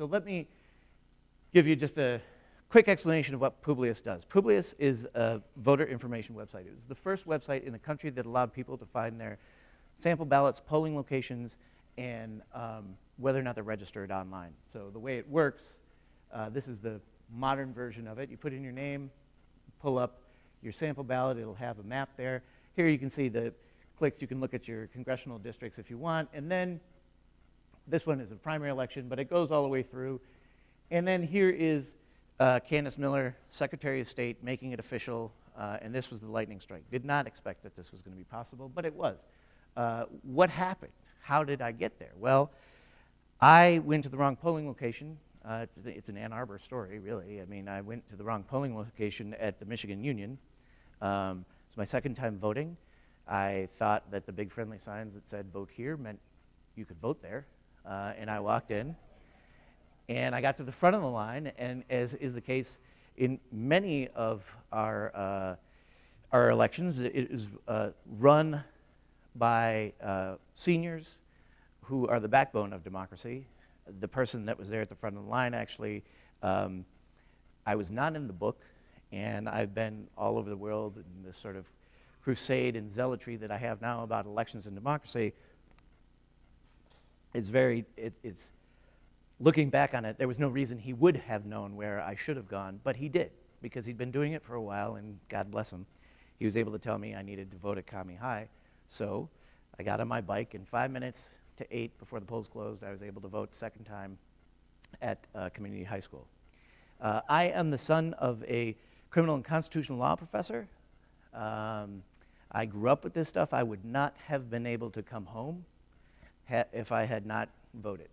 So let me give you just a quick explanation of what Publius does. Publius is a voter information website. It was the first website in the country that allowed people to find their sample ballots, polling locations, and whether or not they're registered online. So the way it works, this is the modern version of it. You put in your name, pull up your sample ballot. It'll have a map there. Here you can see the clicks. You can look at your congressional districts if you want. And then this one is a primary election, but it goes all the way through. And then here is Candace Miller, Secretary of State, making it official. And this was the lightning strike. Did not expect that this was going to be possible, but it was. What happened? How did I get there? Well, I went to the wrong polling location. It's an Ann Arbor story, really. I mean, I went to the wrong polling location at the Michigan Union. It was my second time voting. I thought that the big friendly signs that said vote here meant you could vote there. And I walked in, and I got to the front of the line, and as is the case in many of our elections, it is run by seniors who are the backbone of democracy. The person that was there at the front of the line, actually, I was not in the book, and I've been all over the world in this sort of crusade and zealotry that I have now about elections and democracy. It's looking back on it, there was no reason he would have known where I should have gone, but he did, because he'd been doing it for a while, and God bless him. He was able to tell me I needed to vote at Kami High. So I got on my bike, and 5 minutes to 8 before the polls closed, I was able to vote second time at community high school. I am the son of a criminal and constitutional law professor. I grew up with this stuff. I would not have been able to come home if I had not voted,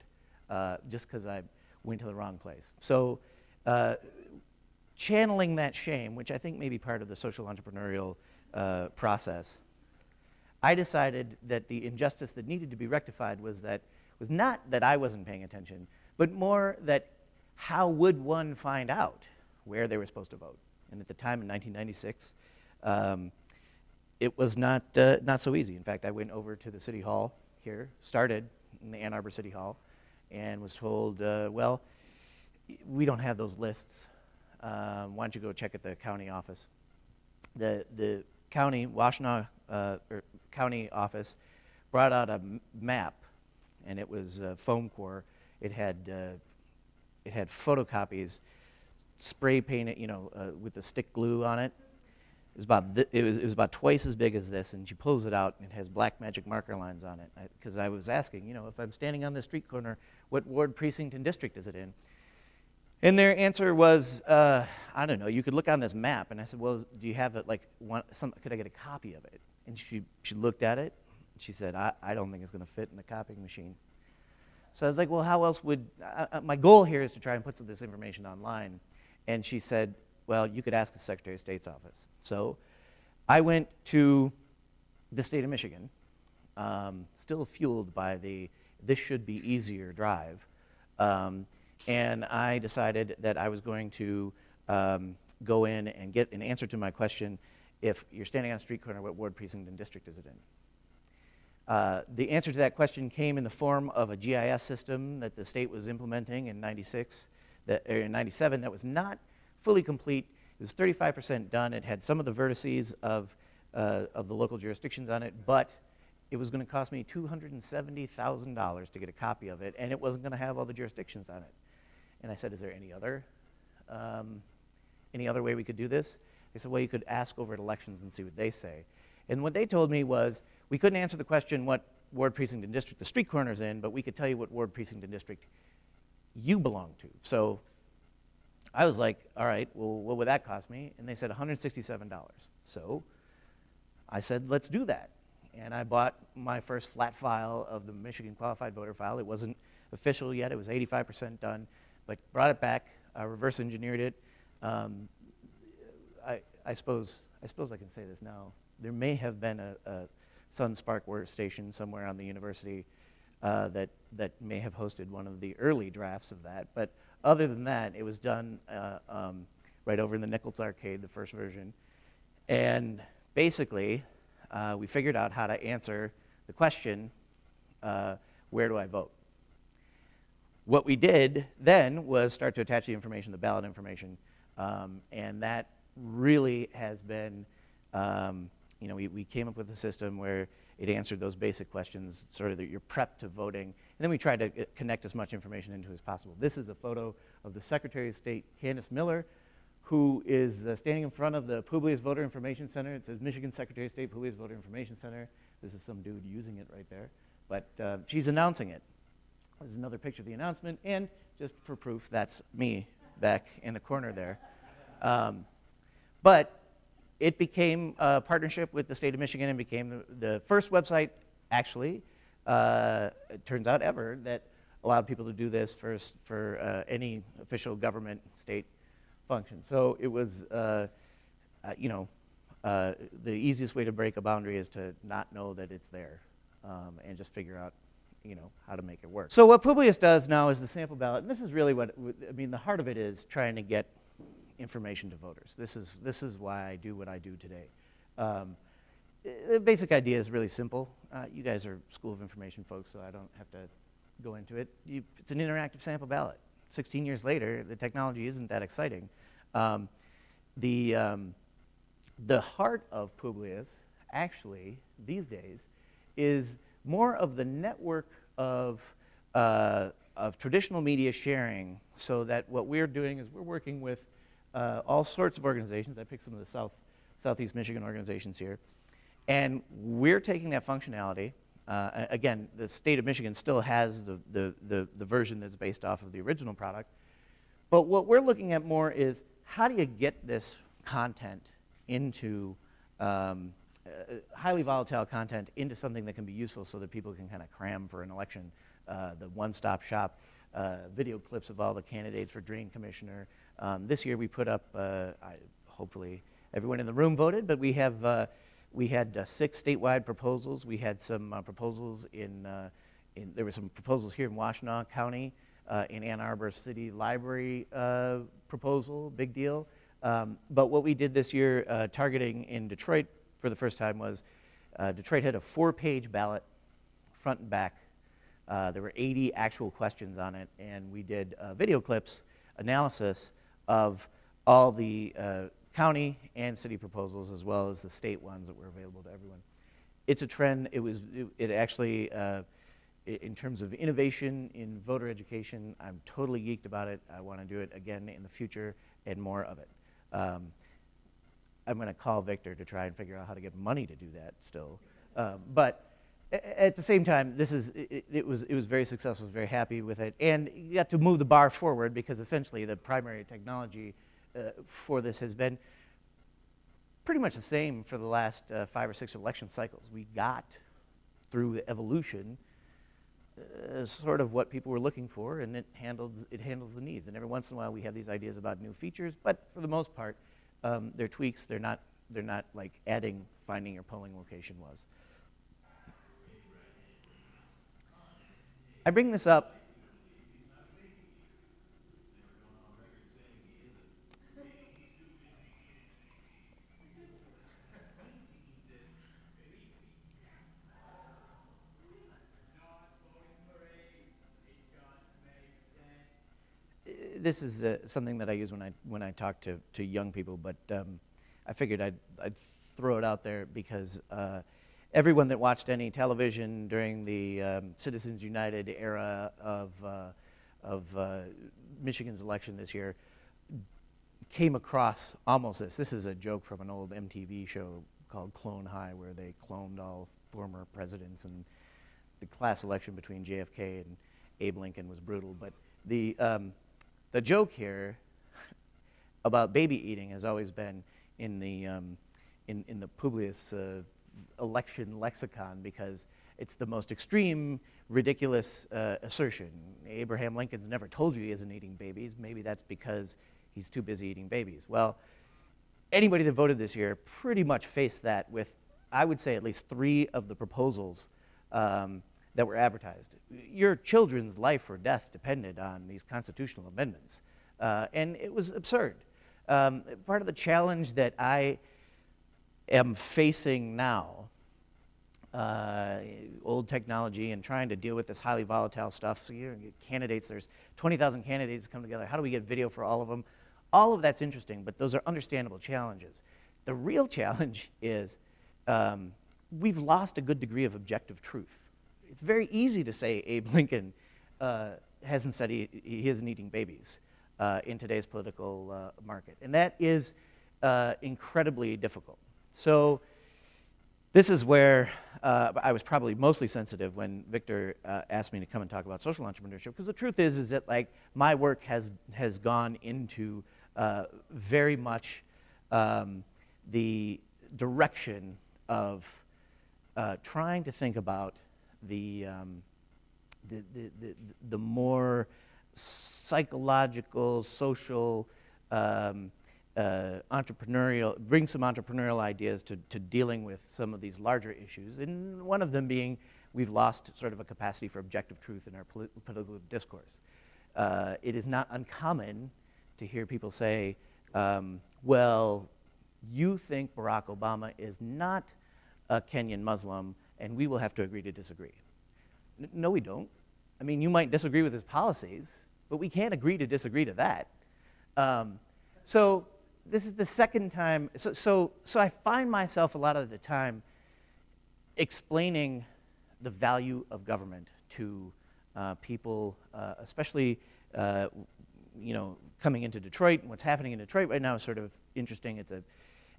just because I went to the wrong place. So channeling that shame, which I think may be part of the social entrepreneurial process, I decided that the injustice that needed to be rectified was not that I wasn't paying attention, but more that how would one find out where they were supposed to vote? And at the time in 1996, it was not so easy. In fact, I went over to the city hall here, started in the Ann Arbor City Hall, and was told, well, we don't have those lists. Why don't you go check at the county office? The county, Washtenaw county office, brought out a map, and it was foam core. It had photocopies, spray painted, with the stick glue on it. It was about twice as big as this, and she pulls it out, and it has black magic marker lines on it. Because I was asking, if I'm standing on this street corner, what ward, precinct, and district is it in? And their answer was, I don't know, you could look on this map. And I said, well, do you have it, could I get a copy of it? And she looked at it, and she said, I don't think it's going to fit in the copying machine. So I was like, well, how else would, my goal here is to try and put some of this information online. And she said, well, you could ask the Secretary of State's office. So I went to the state of Michigan, still fueled by the this should be easier drive. And I decided that I was going to go in and get an answer to my question, if you're standing on a street corner, what ward, precinct, and district is it in? The answer to that question came in the form of a GIS system that the state was implementing in 96, in 97, that was not fully complete. It was 35% done. It had some of the vertices of the local jurisdictions on it, but it was going to cost me $270,000 to get a copy of it, and it wasn't going to have all the jurisdictions on it. And I said, is there any other way we could do this? They said, well, you could ask over at elections and see what they say. And what they told me was, we couldn't answer the question what ward, precinct, and district the street corner's in, but we could tell you what ward, precinct, and district you belong to. So I was like, all right, well, what would that cost me? And they said $167. So I said, let's do that. And I bought my first flat file of the Michigan Qualified Voter File. It wasn't official yet. It was 85% done, but brought it back, reverse engineered it. I suppose I can say this now. There may have been a SunSpark workstation somewhere on the university that may have hosted one of the early drafts of that. But other than that, it was done right over in the Nichols Arcade, the first version. And basically, we figured out how to answer the question, where do I vote? what we did then was start to attach the information, the ballot information, and that really has been, you know, we came up with a system where it answered those basic questions, sort of that you're prepped to voting, and then we tried to connect as much information into as possible. This is a photo of the Secretary of State, Candace Miller, who is standing in front of the Publius Voter Information Center. It says Michigan Secretary of State, Publius Voter Information Center. This is some dude using it right there, but she's announcing it. This is another picture of the announcement, and just for proof, that's me back in the corner there. But it became a partnership with the state of Michigan and became the first website, actually, it turns out ever, that allowed people to do this for any official government state function. So it was, you know, the easiest way to break a boundary is to not know that it's there and just figure out, you know, how to make it work. So what Publius does now is the sample ballot, and this is really what, I mean, the heart of it is trying to get information to voters. This is why I do what I do today. The basic idea is really simple. You guys are School of Information folks, so I don't have to go into it. It's an interactive sample ballot. 16 years later, the technology isn't that exciting. The heart of Publius, actually, these days, is more of the network of traditional media sharing, so that what we're doing is we're working with all sorts of organizations. I picked some of the Southeast Michigan organizations here. And we're taking that functionality. Again, the state of Michigan still has the version that's based off of the original product. But what we're looking at more is how do you get this content into highly volatile content into something that can be useful so that people can kind of cram for an election. The one-stop shop, video clips of all the candidates for drain commissioner. This year we put up, hopefully everyone in the room voted, but we had 6 statewide proposals. We had some proposals there were some proposals here in Washtenaw County, in Ann Arbor City Library proposal, big deal. But what we did this year, targeting in Detroit for the first time, was Detroit had a 4-page ballot, front and back. There were 80 actual questions on it, and we did video clips analysis of all the county and city proposals, as well as the state ones that were available to everyone. It's a trend. It actually, in terms of innovation in voter education, I'm totally geeked about it. I want to do it again in the future and more of it. I'm going to call Victor to try and figure out how to get money to do that still. But at the same time, it was very successful. I was very happy with it. And you got to move the bar forward, because essentially the primary technology for this has been pretty much the same for the last 5 or 6 election cycles. We got, through the evolution, sort of what people were looking for, and it handles the needs. And every once in a while we have these ideas about new features, but for the most part, they're tweaks. They're not like adding, finding your polling location was. I bring this up. This is something that I use when I talk to young people, but I figured I'd throw it out there because everyone that watched any television during the Citizens United era of Michigan's election this year came across almost this. This is a joke from an old MTV show called Clone High, where they cloned all former presidents, and the class election between JFK and Abe Lincoln was brutal. But the joke here about baby eating has always been in the Publius election lexicon, because it's the most extreme, ridiculous assertion. Abraham Lincoln's never told you he isn't eating babies. Maybe that's because he's too busy eating babies. Well, anybody that voted this year pretty much faced that with, I would say, at least 3 of the proposals that were advertised. Your children's life or death depended on these constitutional amendments. And it was absurd. Part of the challenge that I am facing now old technology and trying to deal with this highly volatile stuff. So you get candidates, there's 20,000 candidates come together. How do we get video for all of them? All of that's interesting, but those are understandable challenges. The real challenge is we've lost a good degree of objective truth. It's very easy to say Abe Lincoln hasn't said he isn't eating babies in today's political market. And that is incredibly difficult. So this is where I was probably mostly sensitive when Victor asked me to come and talk about social entrepreneurship, because the truth is that like my work has gone into very much the direction of trying to think about the more psychological, social, entrepreneurial, bring some entrepreneurial ideas to dealing with some of these larger issues, and one of them being we've lost sort of a capacity for objective truth in our political discourse. It is not uncommon to hear people say, well, you think Barack Obama is not a Kenyan Muslim, and we will have to agree to disagree. No, we don't. I mean, you might disagree with his policies, but we can't agree to disagree to that. So this is the second time. So I find myself a lot of the time explaining the value of government to people, especially coming into Detroit. And what's happening in Detroit right now is sort of interesting.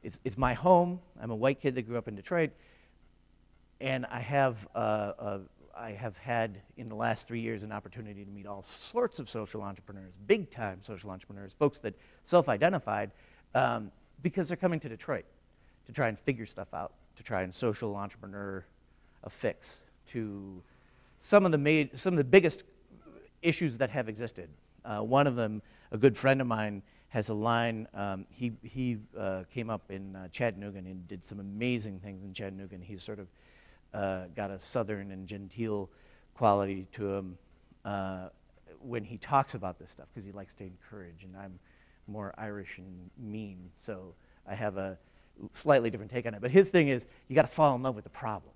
It's my home. I'm a white kid that grew up in Detroit, and I have had in the last 3 years an opportunity to meet all sorts of social entrepreneurs, big-time social entrepreneurs, folks that self-identified because they're coming to Detroit to try and figure stuff out, to try and social entrepreneur a fix to some of the biggest issues that have existed. One of them, a good friend of mine, has a line. He came up in Chattanooga and did some amazing things in Chattanooga. And he's sort of got a southern and genteel quality to him when he talks about this stuff, because he likes to encourage, and I'm more Irish and mean, so I have a slightly different take on it. But his thing is, you got to fall in love with the problem.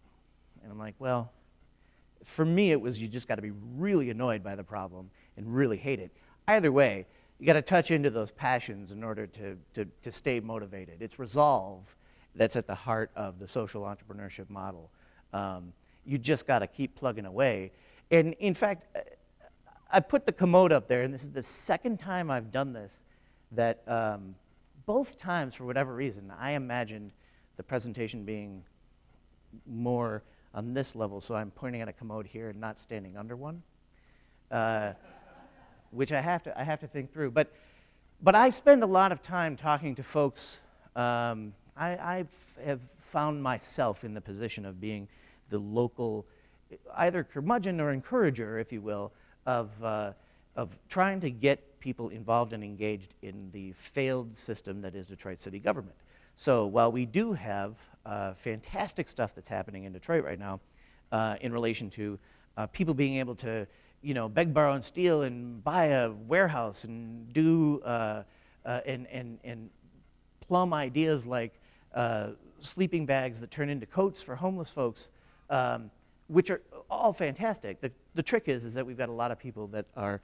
And I'm like, well, for me it was you just got to be really annoyed by the problem and really hate it. Either way, you got to touch into those passions in order to stay motivated. It's resolve that's at the heart of the social entrepreneurship model. You just got to keep plugging away. And in fact, I put the commode up there, and this is the second time I've done this, that both times, for whatever reason, I imagined the presentation being more on this level, so I'm pointing at a commode here and not standing under one, which I have to think through. But I spend a lot of time talking to folks. I have found myself in the position of being the local, either curmudgeon or encourager, if you will, of trying to get people involved and engaged in the failed system that is Detroit city government. So while we do have fantastic stuff that's happening in Detroit right now in relation to people being able to, beg, borrow, and steal and buy a warehouse and do and plumb ideas like sleeping bags that turn into coats for homeless folks, which are all fantastic. The trick is that we've got a lot of people that are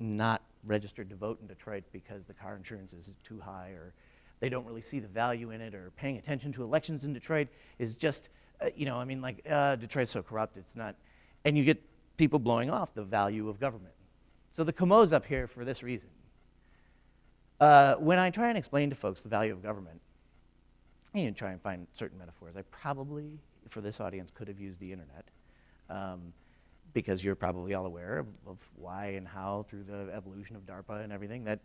not registered to vote in Detroit because the car insurance is too high, or they don't really see the value in it, or paying attention to elections in Detroit is just, Detroit's so corrupt, it's not. And you get people blowing off the value of government. So the commode's up here for this reason. When I try and explain to folks the value of government, and try and find certain metaphors, I probably, for this audience, could have used the internet, because you're probably all aware of why and how, through the evolution of DARPA and everything, that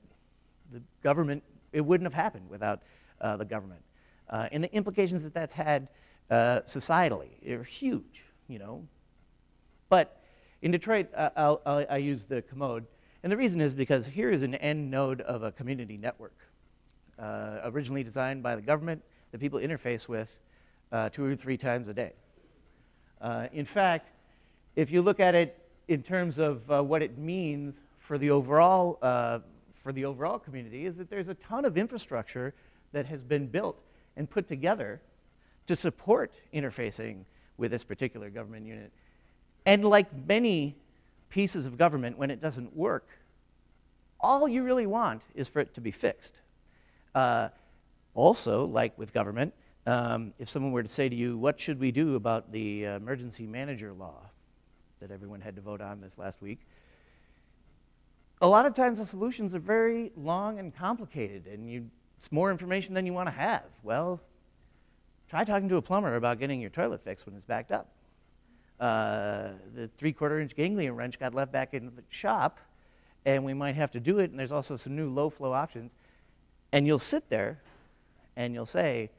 the government, it wouldn't have happened without the government. And the implications that that's had societally are huge, But in Detroit, I use the commode, and the reason is because here is an end node of a community network, originally designed by the government that people interface with 2 or 3 times a day. In fact, if you look at it in terms of what it means for the overall community, is that there's a ton of infrastructure that has been built and put together to support interfacing with this particular government unit. And like many pieces of government, when it doesn't work, all you really want is for it to be fixed. Also, like with government, if someone were to say to you, what should we do about the emergency manager law that everyone had to vote on this last week? A lot of times the solutions are very long and complicated, and it's more information than you want to have. Well, try talking to a plumber about getting your toilet fixed when it's backed up. The 3/4-inch ganglion wrench got left back in the shop, and we might have to do it, and there's also some new low-flow options. And you'll sit there, and you'll say,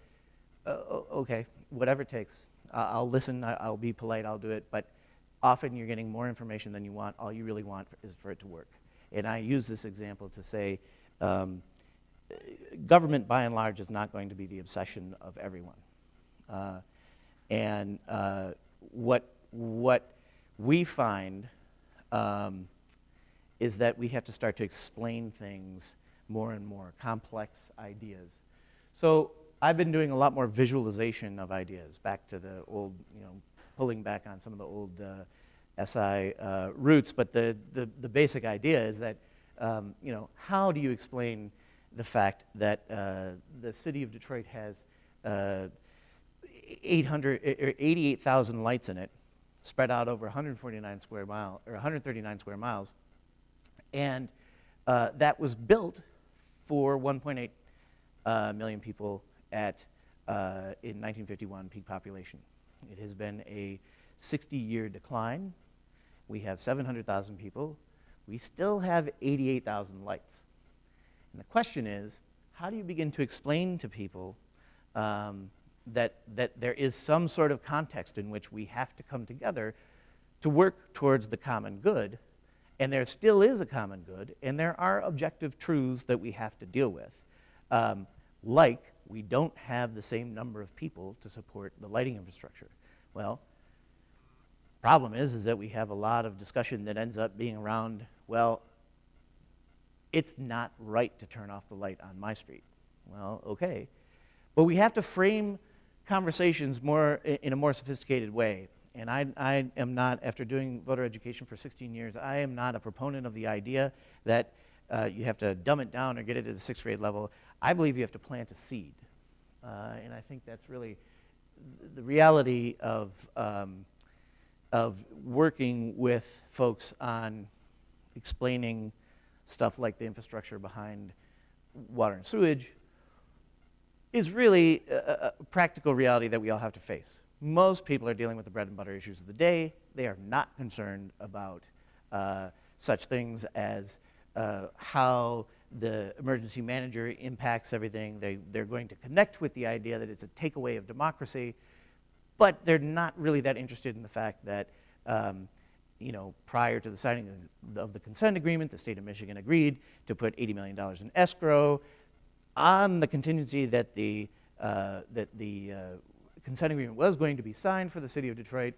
okay, whatever it takes. I'll listen, I'll be polite, I'll do it, but often you're getting more information than you want. All you really want is for it to work. And I use this example to say government, by and large, is not going to be the obsession of everyone. What we find is that we have to start to explain things more and more, complex ideas. So I've been doing a lot more visualization of ideas, back to the old, pulling back on some of the old SI roots, but the basic idea is that, how do you explain the fact that the city of Detroit has 88,000 lights in it, spread out over 139 square miles, and that was built for 1.8 million people in 1951 peak population. It has been a 60-year decline. We have 700,000 people. We still have 88,000 lights. And the question is, how do you begin to explain to people that there is some sort of context in which we have to come together to work towards the common good, and there still is a common good, and there are objective truths that we have to deal with. Like, we don't have the same number of people to support the lighting infrastructure. Well, problem is that we have a lot of discussion that ends up being around, well, it's not right to turn off the light on my street. Well, okay. But we have to frame conversations in a more sophisticated way. And I am not, after doing voter education for 16 years, I am not a proponent of the idea that you have to dumb it down or get it at the 6th grade level. I believe you have to plant a seed. And I think that's really the reality of working with folks on explaining stuff like the infrastructure behind water and sewage is really a practical reality that we all have to face. Most people are dealing with the bread and butter issues of the day. They are not concerned about such things as how the emergency manager impacts everything. They're going to connect with the idea that it's a takeaway of democracy, but they're not really that interested in the fact that prior to the signing of the consent agreement, the state of Michigan agreed to put $80 million in escrow on the contingency that the consent agreement was going to be signed for the city of Detroit.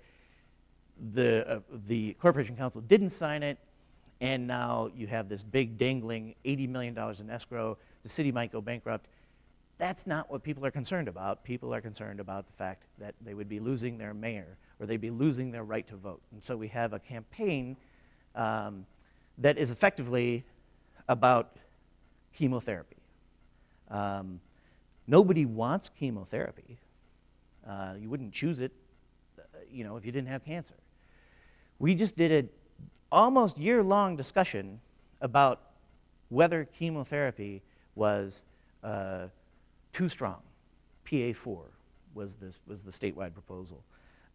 The Corporation Council didn't sign it, and now you have this big dangling $80 million in escrow. The city might go bankrupt. That's not what people are concerned about. People are concerned about the fact that they would be losing their mayor, or they'd be losing their right to vote. And so we have a campaign that is effectively about chemotherapy. Nobody wants chemotherapy. You wouldn't choose it, if you didn't have cancer. We just did an almost year-long discussion about whether chemotherapy was too strong. PA4 was the statewide proposal.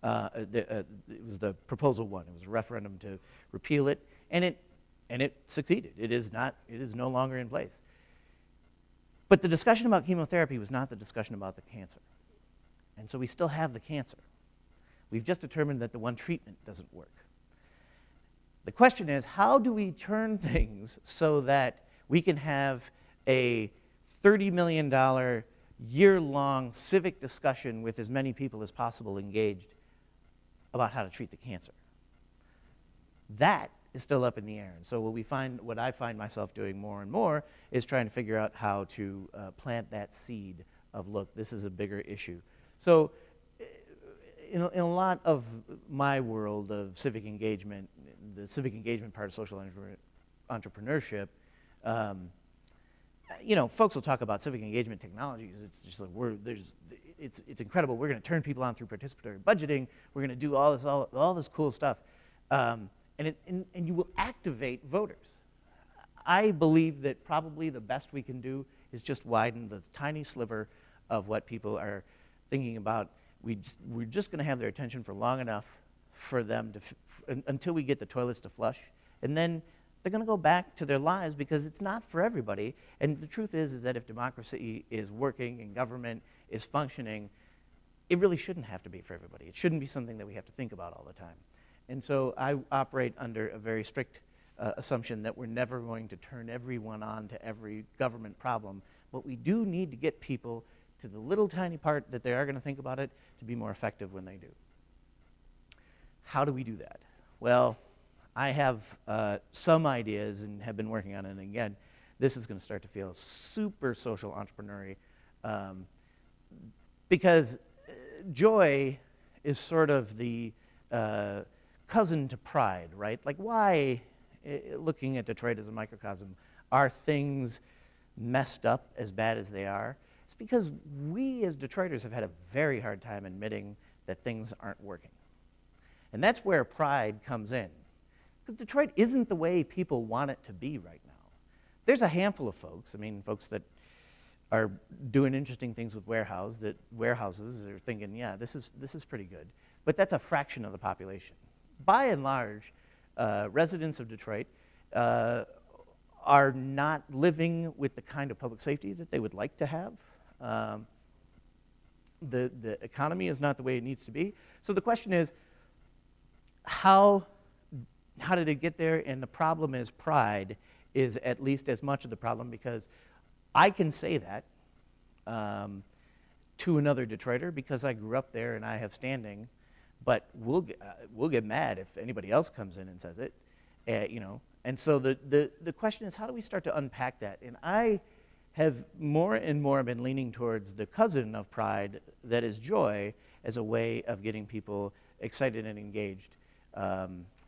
It was the proposal one. It was a referendum to repeal it, and it succeeded. It is no longer in place. But the discussion about chemotherapy was not the discussion about the cancer. And so we still have the cancer. We've just determined that the one treatment doesn't work. The question is, how do we turn things so that we can have a $30 million year-long civic discussion with as many people as possible engaged about how to treat the cancer? That is still up in the air. And so what I find myself doing more and more is trying to figure out how to plant that seed of, look, this is a bigger issue. So in a lot of my world of civic engagement, the civic engagement part of social entrepreneurship, you know, folks will talk about civic engagement technologies. It's just like it's incredible. We're going to turn people on through participatory budgeting. We're going to do all this cool stuff, and you will activate voters. I believe that probably the best we can do is just widen the tiny sliver of what people are thinking about. We're just going to have their attention for long enough for them to until we get the toilets to flush, and then they're going to go back to their lives because it's not for everybody. And the truth is that if democracy is working and government is functioning, it really shouldn't have to be for everybody. It shouldn't be something that we have to think about all the time. And so I operate under a very strict assumption that we're never going to turn everyone on to every government problem, but we do need to get people to the little tiny part that they are going to think about it to be more effective when they do. How do we do that? Well, I have some ideas and have been working on it, and again, this is going to start to feel super social entrepreneurial because joy is sort of the cousin to pride, right? Like why, looking at Detroit as a microcosm, are things messed up as bad as they are? It's because we as Detroiters have had a very hard time admitting that things aren't working. And that's where pride comes in. Because Detroit isn't the way people want it to be right now. There's a handful of folks, I mean, folks that are doing interesting things with warehouses are thinking, yeah, this is pretty good. But that's a fraction of the population. By and large, residents of Detroit are not living with the kind of public safety that they would like to have. The economy is not the way it needs to be. So the question is, how did it get there? And the problem is pride is at least as much of the problem, because I can say that to another Detroiter because I grew up there and I have standing, but we'll get mad if anybody else comes in and says it, you know. And so the question is, how do we start to unpack that? And I have more and more been leaning towards the cousin of pride, that is joy, as a way of getting people excited and engaged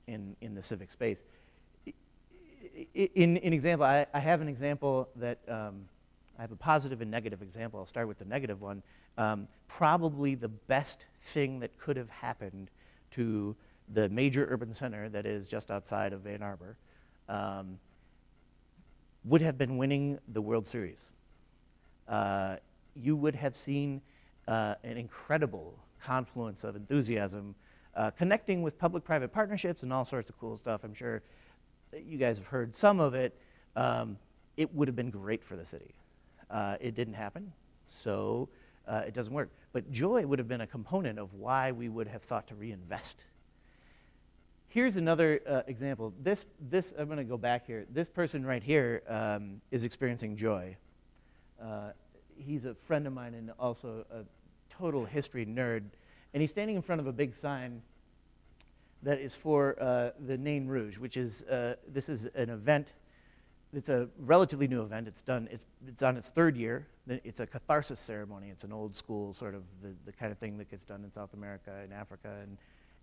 in the civic space. In example, I have an example that, I have a positive and negative example. I'll start with the negative one. Probably the best thing that could have happened to the major urban center that is just outside of Ann Arbor would have been winning the World Series. You would have seen an incredible confluence of enthusiasm, connecting with public-private partnerships and all sorts of cool stuff. I'm sure that you guys have heard some of it. It would have been great for the city. It didn't happen, so it doesn't work. But joy would have been a component of why we would have thought to reinvest. Here's another example. This I'm going to go back here. This person right here is experiencing joy. He's a friend of mine and also a total history nerd. And he's standing in front of a big sign that is for the Nain Rouge, which is, this is an event. It's a relatively new event. It's on its third year. It's a catharsis ceremony. It's an old school sort of the kind of thing that gets done in South America and Africa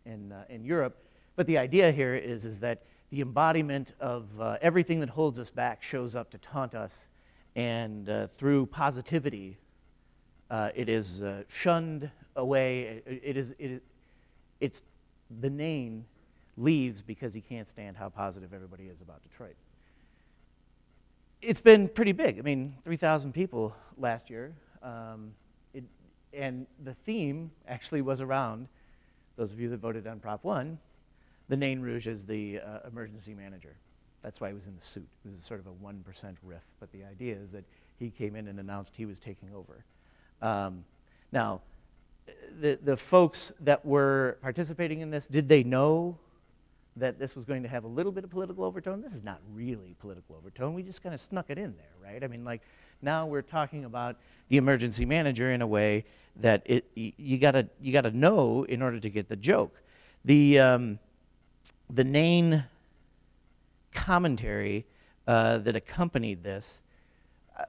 and in Europe. But the idea here is that the embodiment of everything that holds us back shows up to taunt us, and through positivity, it is shunned away. It's the Nain leaves because he can't stand how positive everybody is about Detroit. It's been pretty big. I mean, 3,000 people last year, and the theme actually was around, those of you that voted on Prop 1, the Nain Rouge is the emergency manager. That's why he was in the suit. It was sort of a 1% riff, but the idea is that he came in and announced he was taking over. Now, the folks that were participating in this, did they know that this was going to have a little bit of political overtone? This is not really political overtone. We just kind of snuck it in there, right? I mean, like, now we're talking about the emergency manager in a way that you gotta know in order to get the joke. The Nain commentary that accompanied this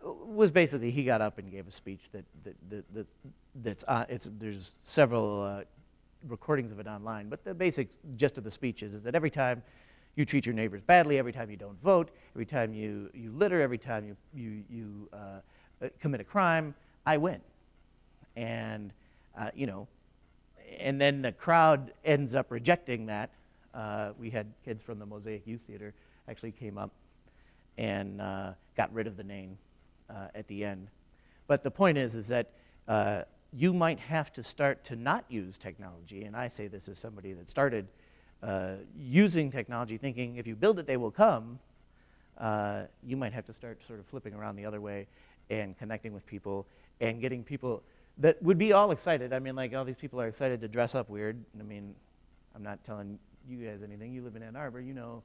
was basically, he got up and gave a speech there's several recordings of it online, but the basic gist of the speech is that every time you treat your neighbors badly, every time you don't vote, every time you litter, every time you commit a crime, I win. And, you know, and then the crowd ends up rejecting that. We had kids from the Mosaic Youth Theater actually came up and got rid of the name at the end. But the point is that you might have to start to not use technology, and I say this as somebody that started using technology thinking if you build it, they will come. You might have to start sort of flipping around the other way and connecting with people and getting people that would be all excited. I mean, like, all these people are excited to dress up weird. I mean, I'm not telling you guys anything. You live in Ann Arbor, you know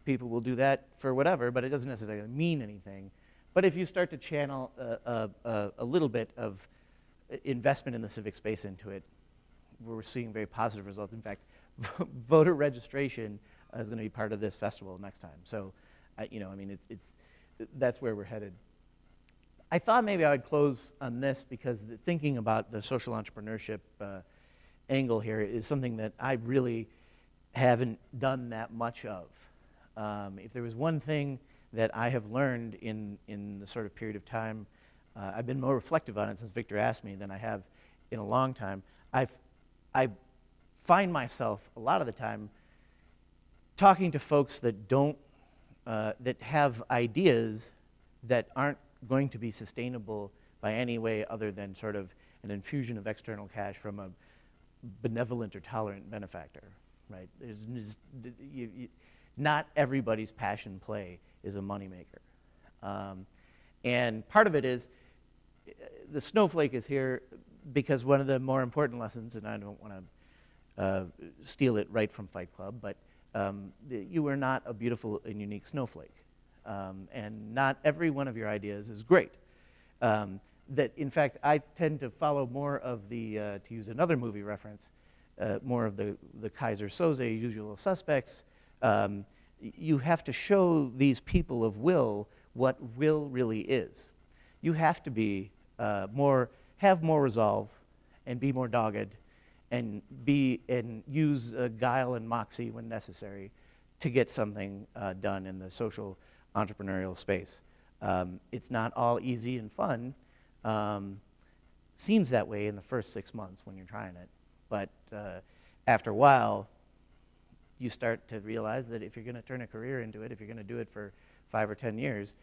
people will do that for whatever, but it doesn't necessarily mean anything. But if you start to channel a little bit of investment in the civic space into it, we're seeing very positive results. In fact, voter registration is going to be part of this festival next time. So, you know, I mean, that's where we're headed. I thought maybe I would close on this because thinking about the social entrepreneurship angle here is something that I really haven't done that much of. If there was one thing that I have learned in the sort of period of time, I've been more reflective on it since Victor asked me than I have in a long time. I find myself a lot of the time talking to folks that don't, that have ideas that aren't going to be sustainable by any way other than sort of an infusion of external cash from a benevolent or tolerant benefactor, right? Not everybody's passion play is a moneymaker. And part of it is the snowflake is here because one of the more important lessons, and I don't want to steal it right from Fight Club, but you are not a beautiful and unique snowflake. And not every one of your ideas is great. That, in fact, I tend to follow more of the, to use another movie reference, more of the Kaiser Soze, Usual Suspects. You have to show these people of will what will really is. You have to be have more resolve and be more dogged and use guile and moxie when necessary to get something done in the social entrepreneurial space. It's not all easy and fun. Seems that way in the first 6 months when you're trying it, but after a while, you start to realize that if you're going to turn a career into it, if you're going to do it for 5 or 10 years,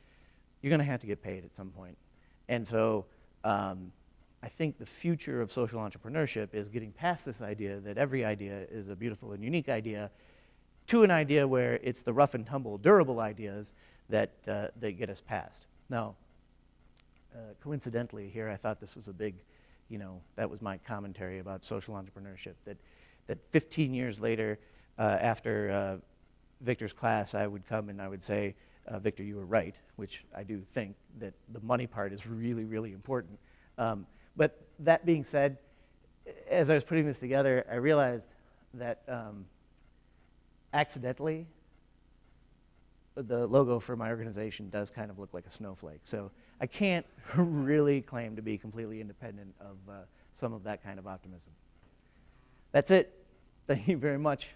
you're going to have to get paid at some point. And so I think the future of social entrepreneurship is getting past this idea that every idea is a beautiful and unique idea to an idea where it's the rough and tumble, durable ideas that get us past. Now, coincidentally here, I thought this was a big, you know, that was my commentary about social entrepreneurship, that 15 years later, after Victor's class, I would come and I would say, Victor, you were right, which I do think that the money part is really, really important. But that being said, as I was putting this together, I realized that accidentally, the logo for my organization does kind of look like a snowflake. So I can't really claim to be completely independent of some of that kind of optimism. That's it. Thank you very much.